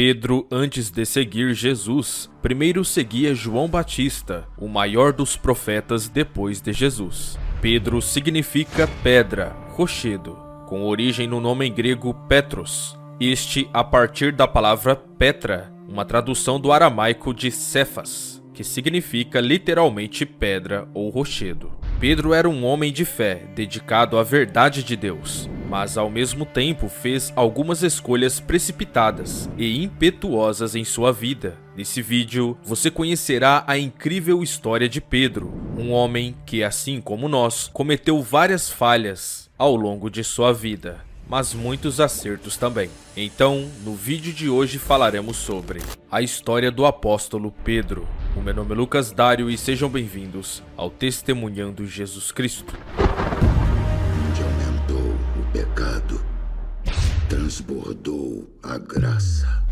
Pedro, antes de seguir Jesus, primeiro seguia João Batista, o maior dos profetas depois de Jesus. Pedro significa pedra, rochedo, com origem no nome em grego Petros, este a partir da palavra Petra, uma tradução do aramaico de Cefas, que significa literalmente pedra ou rochedo. Pedro era um homem de fé, dedicado à verdade de Deus, mas ao mesmo tempo fez algumas escolhas precipitadas e impetuosas em sua vida. Nesse vídeo, você conhecerá a incrível história de Pedro, um homem que, assim como nós, cometeu várias falhas ao longo de sua vida, mas muitos acertos também. Então, no vídeo de hoje falaremos sobre a história do apóstolo Pedro. O meu nome é Lucas Dário e sejam bem-vindos ao Testemunhando Jesus Cristo. Onde aumentou o pecado, transbordou a graça.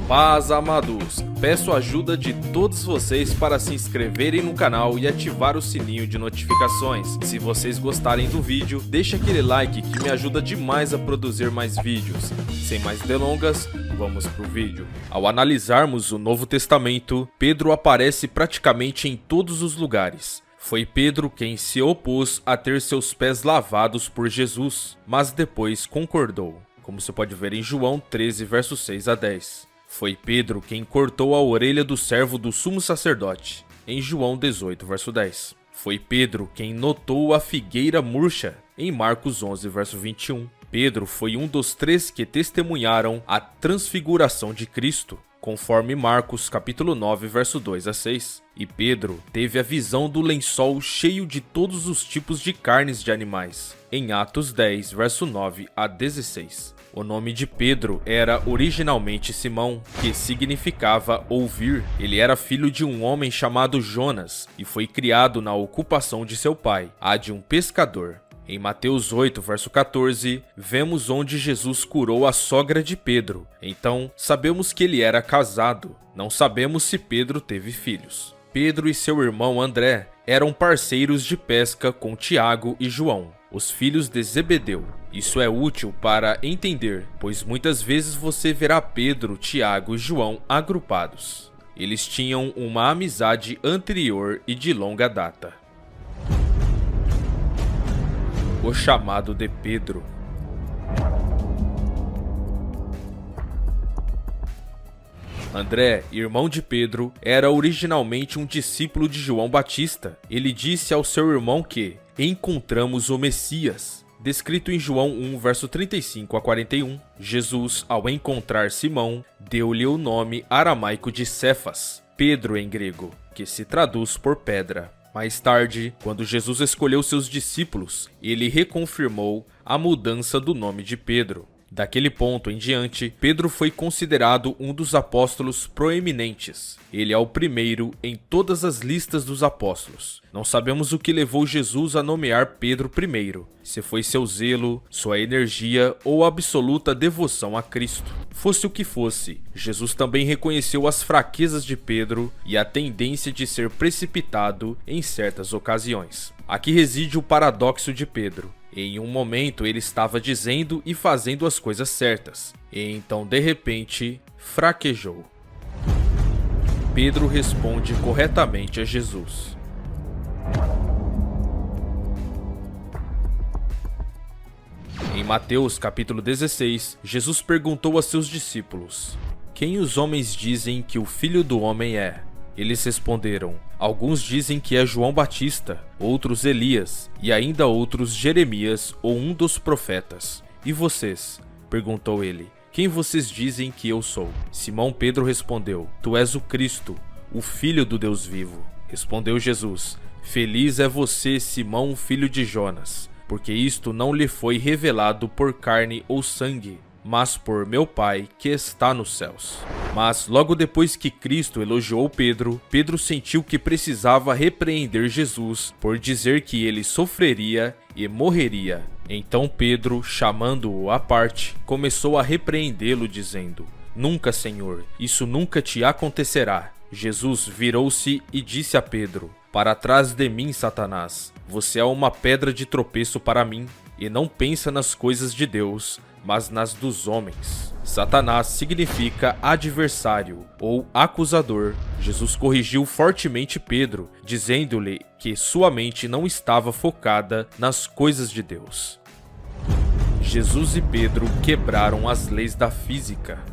Paz, amados! Peço a ajuda de todos vocês para se inscreverem no canal e ativar o sininho de notificações. Se vocês gostarem do vídeo, deixa aquele like que me ajuda demais a produzir mais vídeos. Sem mais delongas, vamos pro vídeo. Ao analisarmos o Novo Testamento, Pedro aparece praticamente em todos os lugares. Foi Pedro quem se opôs a ter seus pés lavados por Jesus, mas depois concordou, como você pode ver em João 13, versos 6 a 10. Foi Pedro quem cortou a orelha do servo do sumo sacerdote, em João 18, verso 10. Foi Pedro quem notou a figueira murcha, em Marcos 11, verso 21. Pedro foi um dos 3 que testemunharam a transfiguração de Cristo, conforme Marcos capítulo 9, verso 2 a 6. E Pedro teve a visão do lençol cheio de todos os tipos de carnes de animais, em Atos 10, verso 9 a 16. O nome de Pedro era originalmente Simão, que significava ouvir. Ele era filho de um homem chamado Jonas e foi criado na ocupação de seu pai, a de um pescador. Em Mateus 8, verso 14, vemos onde Jesus curou a sogra de Pedro. Então, sabemos que ele era casado. Não sabemos se Pedro teve filhos. Pedro e seu irmão André eram parceiros de pesca com Tiago e João, os filhos de Zebedeu. Isso é útil para entender, pois muitas vezes você verá Pedro, Tiago e João agrupados. Eles tinham uma amizade anterior e de longa data. O chamado de Pedro. André, irmão de Pedro, era originalmente um discípulo de João Batista. Ele disse ao seu irmão que encontramos o Messias, descrito em João 1, verso 35 a 41. Jesus, ao encontrar Simão, deu-lhe o nome aramaico de Cefas, Pedro em grego, que se traduz por pedra. Mais tarde, quando Jesus escolheu seus discípulos, ele reconfirmou a mudança do nome de Pedro. Daquele ponto em diante, Pedro foi considerado um dos apóstolos proeminentes. Ele é o primeiro em todas as listas dos apóstolos. Não sabemos o que levou Jesus a nomear Pedro primeiro, se foi seu zelo, sua energia ou absoluta devoção a Cristo. Fosse o que fosse, Jesus também reconheceu as fraquezas de Pedro e a tendência de ser precipitado em certas ocasiões. Aqui reside o paradoxo de Pedro. Em um momento ele estava dizendo e fazendo as coisas certas, e então de repente fraquejou. Pedro responde corretamente a Jesus. Em Mateus capítulo 16, Jesus perguntou a seus discípulos: quem os homens dizem que o Filho do Homem é? Eles responderam: alguns dizem que é João Batista, outros Elias, e ainda outros Jeremias ou um dos profetas. E vocês? Perguntou ele. Quem vocês dizem que eu sou? Simão Pedro respondeu: tu és o Cristo, o Filho do Deus vivo. Respondeu Jesus: feliz é você, Simão, filho de Jonas, porque isto não lhe foi revelado por carne ou sangue, mas por meu Pai que está nos céus. Mas logo depois que Cristo elogiou Pedro, Pedro sentiu que precisava repreender Jesus por dizer que ele sofreria e morreria. Então Pedro, chamando-o à parte, começou a repreendê-lo dizendo: Nunca, Senhor, isso nunca te acontecerá. Jesus virou-se e disse a Pedro: Para trás de mim, Satanás, você é uma pedra de tropeço para mim, e não pensa nas coisas de Deus, mas nas dos homens. Satanás significa adversário ou acusador. Jesus corrigiu fortemente Pedro, dizendo-lhe que sua mente não estava focada nas coisas de Deus. Jesus e Pedro quebraram as leis da física.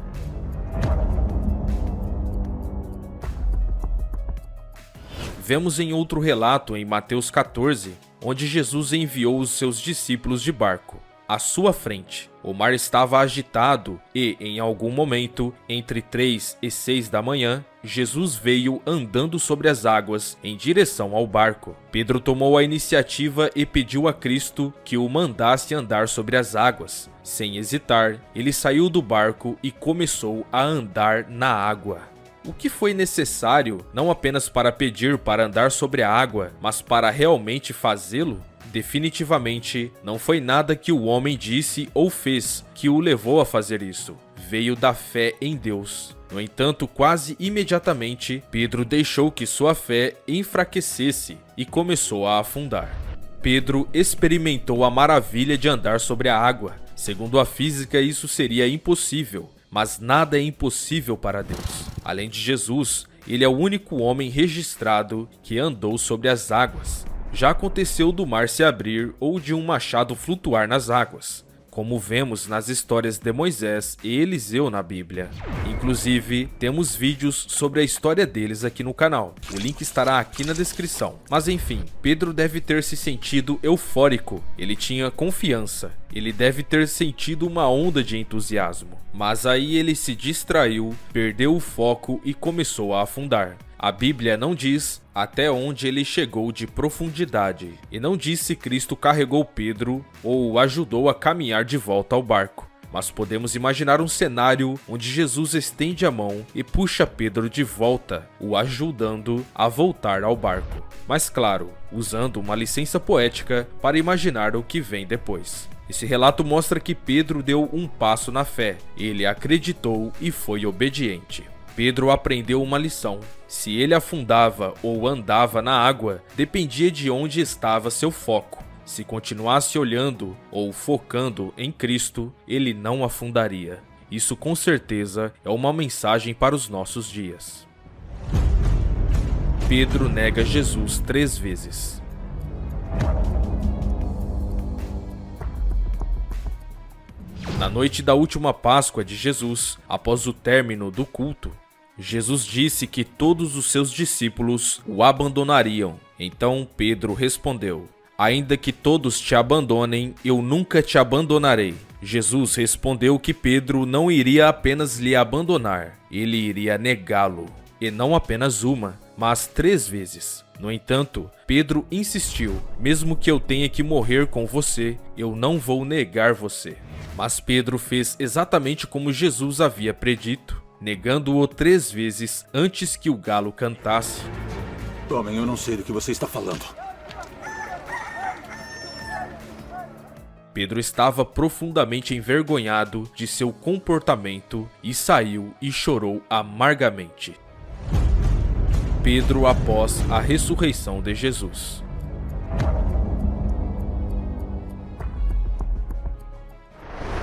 Vemos em outro relato em Mateus 14, onde Jesus enviou os seus discípulos de barco. À sua frente, o mar estava agitado e, em algum momento, entre 3 e 6 da manhã, Jesus veio andando sobre as águas em direção ao barco. Pedro tomou a iniciativa e pediu a Cristo que o mandasse andar sobre as águas. Sem hesitar, ele saiu do barco e começou a andar na água. O que foi necessário não apenas para pedir para andar sobre a água, mas para realmente fazê-lo? Definitivamente, não foi nada que o homem disse ou fez que o levou a fazer isso. Veio da fé em Deus. No entanto, quase imediatamente, Pedro deixou que sua fé enfraquecesse e começou a afundar. Pedro experimentou a maravilha de andar sobre a água. Segundo a física, isso seria impossível, mas nada é impossível para Deus. Além de Jesus, ele é o único homem registrado que andou sobre as águas. Já aconteceu do mar se abrir ou de um machado flutuar nas águas, como vemos nas histórias de Moisés e Eliseu na Bíblia. Inclusive, temos vídeos sobre a história deles aqui no canal. O link estará aqui na descrição. Mas enfim, Pedro deve ter se sentido eufórico. Ele tinha confiança. Ele deve ter sentido uma onda de entusiasmo. Mas aí ele se distraiu, perdeu o foco e começou a afundar. A Bíblia não diz até onde ele chegou de profundidade, e não diz se Cristo carregou Pedro ou o ajudou a caminhar de volta ao barco. Mas podemos imaginar um cenário onde Jesus estende a mão e puxa Pedro de volta, o ajudando a voltar ao barco. Mas claro, usando uma licença poética para imaginar o que vem depois. Esse relato mostra que Pedro deu um passo na fé, ele acreditou e foi obediente. Pedro aprendeu uma lição. Se ele afundava ou andava na água, dependia de onde estava seu foco. Se continuasse olhando ou focando em Cristo, ele não afundaria. Isso com certeza é uma mensagem para os nossos dias. Pedro nega Jesus 3 vezes. Na noite da última Páscoa de Jesus, após o término do culto, Jesus disse que todos os seus discípulos o abandonariam. Então Pedro respondeu: Ainda que todos te abandonem, eu nunca te abandonarei. Jesus respondeu que Pedro não iria apenas lhe abandonar, ele iria negá-lo. E não apenas uma, mas 3 vezes. No entanto, Pedro insistiu: Mesmo que eu tenha que morrer com você, eu não vou negar você. Mas Pedro fez exatamente como Jesus havia predito, negando-o 3 vezes antes que o galo cantasse. Homem, eu não sei do que você está falando. Pedro estava profundamente envergonhado de seu comportamento e saiu e chorou amargamente. Pedro após a ressurreição de Jesus.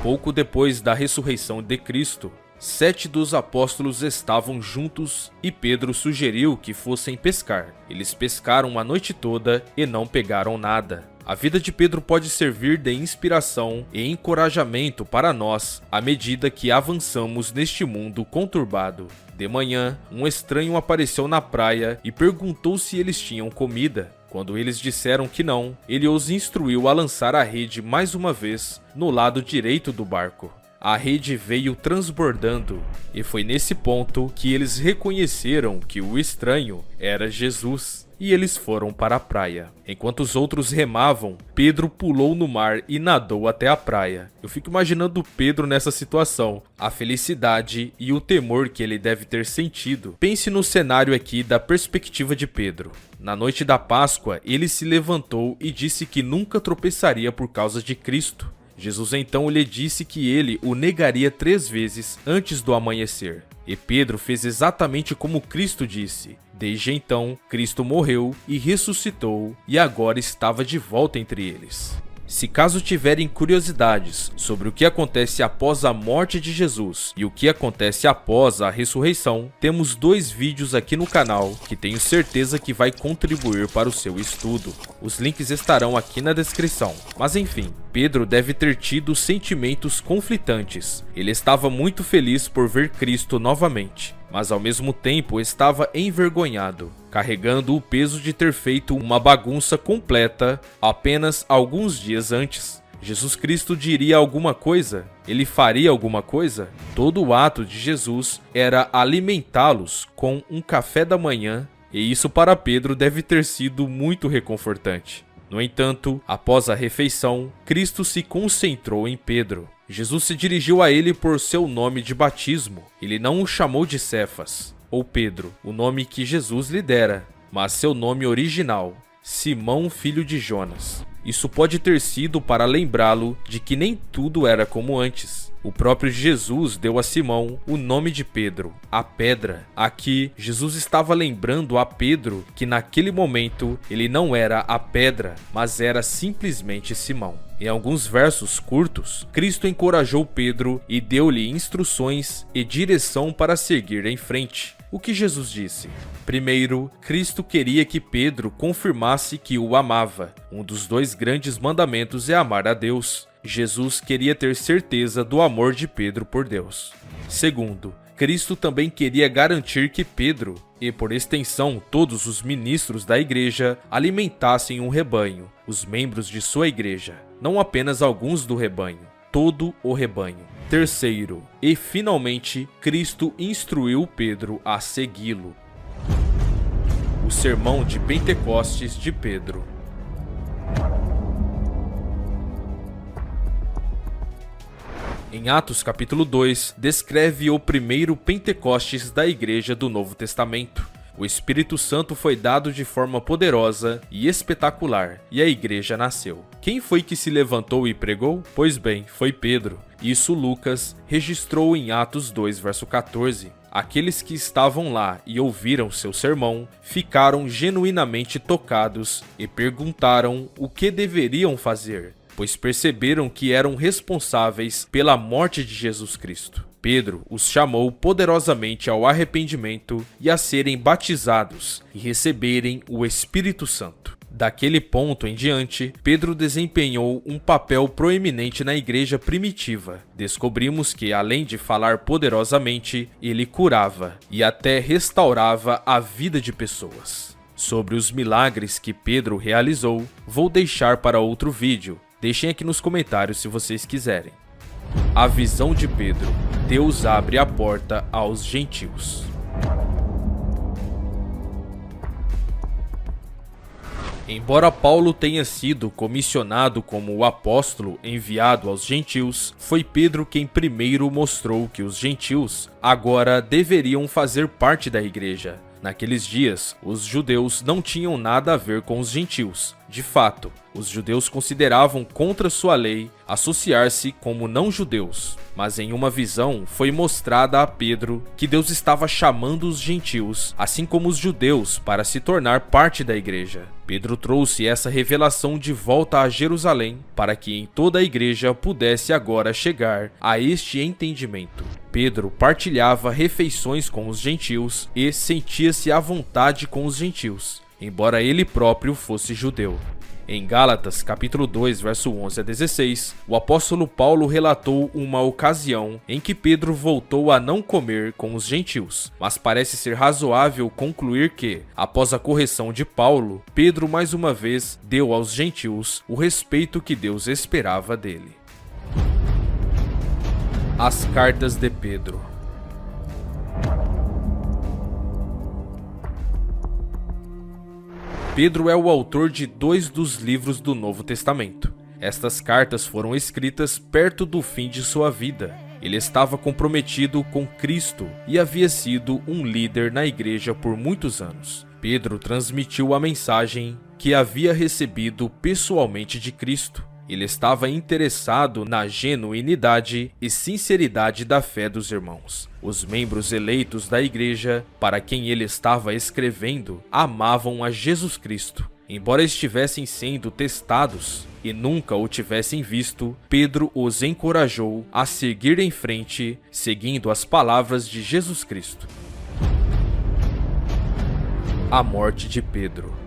Pouco depois da ressurreição de Cristo, 7 dos apóstolos estavam juntos e Pedro sugeriu que fossem pescar. Eles pescaram a noite toda e não pegaram nada. A vida de Pedro pode servir de inspiração e encorajamento para nós à medida que avançamos neste mundo conturbado. De manhã, um estranho apareceu na praia e perguntou se eles tinham comida. Quando eles disseram que não, ele os instruiu a lançar a rede mais uma vez no lado direito do barco. A rede veio transbordando, e foi nesse ponto que eles reconheceram que o estranho era Jesus, e eles foram para a praia. Enquanto os outros remavam, Pedro pulou no mar e nadou até a praia. Eu fico imaginando Pedro nessa situação, a felicidade e o temor que ele deve ter sentido. Pense no cenário aqui da perspectiva de Pedro. Na noite da Páscoa, ele se levantou e disse que nunca tropeçaria por causa de Cristo. Jesus então lhe disse que ele o negaria 3 vezes antes do amanhecer. E Pedro fez exatamente como Cristo disse. Desde então, Cristo morreu e ressuscitou e agora estava de volta entre eles. Se caso tiverem curiosidades sobre o que acontece após a morte de Jesus e o que acontece após a ressurreição, temos 2 vídeos aqui no canal que tenho certeza que vai contribuir para o seu estudo. Os links estarão aqui na descrição. Mas enfim, Pedro deve ter tido sentimentos conflitantes. Ele estava muito feliz por ver Cristo novamente, mas ao mesmo tempo estava envergonhado, carregando o peso de ter feito uma bagunça completa apenas alguns dias antes. Jesus Cristo diria alguma coisa? Ele faria alguma coisa? Todo o ato de Jesus era alimentá-los com um café da manhã, e isso para Pedro deve ter sido muito reconfortante. No entanto, após a refeição, Cristo se concentrou em Pedro. Jesus se dirigiu a ele por seu nome de batismo. Ele não o chamou de Cefas, ou Pedro, o nome que Jesus lhe dera, mas seu nome original, Simão, filho de Jonas. Isso pode ter sido para lembrá-lo de que nem tudo era como antes. O próprio Jesus deu a Simão o nome de Pedro, a pedra. Aqui, Jesus estava lembrando a Pedro que naquele momento ele não era a pedra, mas era simplesmente Simão. Em alguns versos curtos, Cristo encorajou Pedro e deu-lhe instruções e direção para seguir em frente. O que Jesus disse? Primeiro, Cristo queria que Pedro confirmasse que o amava. Um dos 2 grandes mandamentos é amar a Deus. Jesus queria ter certeza do amor de Pedro por Deus. Segundo, Cristo também queria garantir que Pedro, e por extensão todos os ministros da igreja, alimentassem um rebanho, os membros de sua igreja, não apenas alguns do rebanho, todo o rebanho. Terceiro, e finalmente, Cristo instruiu Pedro a segui-lo. O sermão de Pentecostes de Pedro. Em Atos capítulo 2, descreve o primeiro Pentecostes da igreja do Novo Testamento. O Espírito Santo foi dado de forma poderosa e espetacular, e a igreja nasceu. Quem foi que se levantou e pregou? Pois bem, foi Pedro. Isso Lucas registrou em Atos 2, verso 14. Aqueles que estavam lá e ouviram seu sermão ficaram genuinamente tocados e perguntaram o que deveriam fazer, pois perceberam que eram responsáveis pela morte de Jesus Cristo. Pedro os chamou poderosamente ao arrependimento e a serem batizados e receberem o Espírito Santo. Daquele ponto em diante, Pedro desempenhou um papel proeminente na igreja primitiva. Descobrimos que, além de falar poderosamente, ele curava e até restaurava a vida de pessoas. Sobre os milagres que Pedro realizou, vou deixar para outro vídeo. Deixem aqui nos comentários se vocês quiserem. A visão de Pedro. Deus abre a porta aos gentios. Embora Paulo tenha sido comissionado como o apóstolo enviado aos gentios, foi Pedro quem primeiro mostrou que os gentios agora deveriam fazer parte da igreja. Naqueles dias, os judeus não tinham nada a ver com os gentios. De fato, os judeus consideravam contra sua lei associar-se como não-judeus. Mas em uma visão foi mostrada a Pedro que Deus estava chamando os gentios, assim como os judeus, para se tornar parte da igreja. Pedro trouxe essa revelação de volta a Jerusalém para que em toda a igreja pudesse agora chegar a este entendimento. Pedro partilhava refeições com os gentios e sentia-se à vontade com os gentios, embora ele próprio fosse judeu. Em Gálatas, capítulo 2, verso 11 a 16, o apóstolo Paulo relatou uma ocasião em que Pedro voltou a não comer com os gentios, mas parece ser razoável concluir que, após a correção de Paulo, Pedro mais uma vez deu aos gentios o respeito que Deus esperava dele. As cartas de Pedro. Pedro é o autor de 2 dos livros do Novo Testamento. Estas cartas foram escritas perto do fim de sua vida. Ele estava comprometido com Cristo e havia sido um líder na igreja por muitos anos. Pedro transmitiu a mensagem que havia recebido pessoalmente de Cristo. ele estava interessado na genuinidade e sinceridade da fé dos irmãos. Os membros eleitos da igreja, para quem ele estava escrevendo, amavam a Jesus Cristo. Embora estivessem sendo testados e nunca o tivessem visto, Pedro os encorajou a seguir em frente, seguindo as palavras de Jesus Cristo. A morte de Pedro.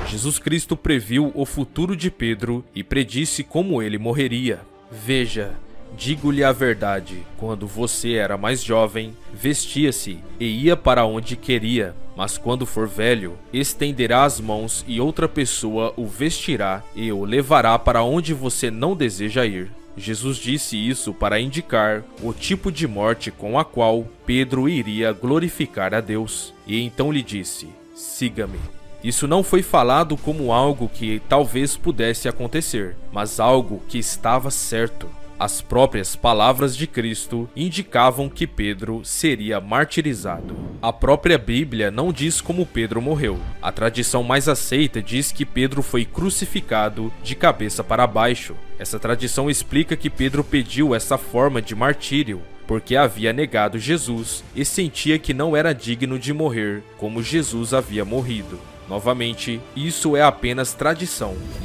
Jesus Cristo previu o futuro de Pedro e predisse como ele morreria. Veja, digo-lhe a verdade, quando você era mais jovem, vestia-se e ia para onde queria, mas quando for velho, estenderá as mãos e outra pessoa o vestirá e o levará para onde você não deseja ir. Jesus disse isso para indicar o tipo de morte com a qual Pedro iria glorificar a Deus. E então lhe disse: siga-me. Isso não foi falado como algo que talvez pudesse acontecer, mas algo que estava certo. As próprias palavras de Cristo indicavam que Pedro seria martirizado. A própria Bíblia não diz como Pedro morreu. A tradição mais aceita diz que Pedro foi crucificado de cabeça para baixo. Essa tradição explica que Pedro pediu essa forma de martírio porque havia negado Jesus e sentia que não era digno de morrer como Jesus havia morrido. Novamente, isso é apenas tradição,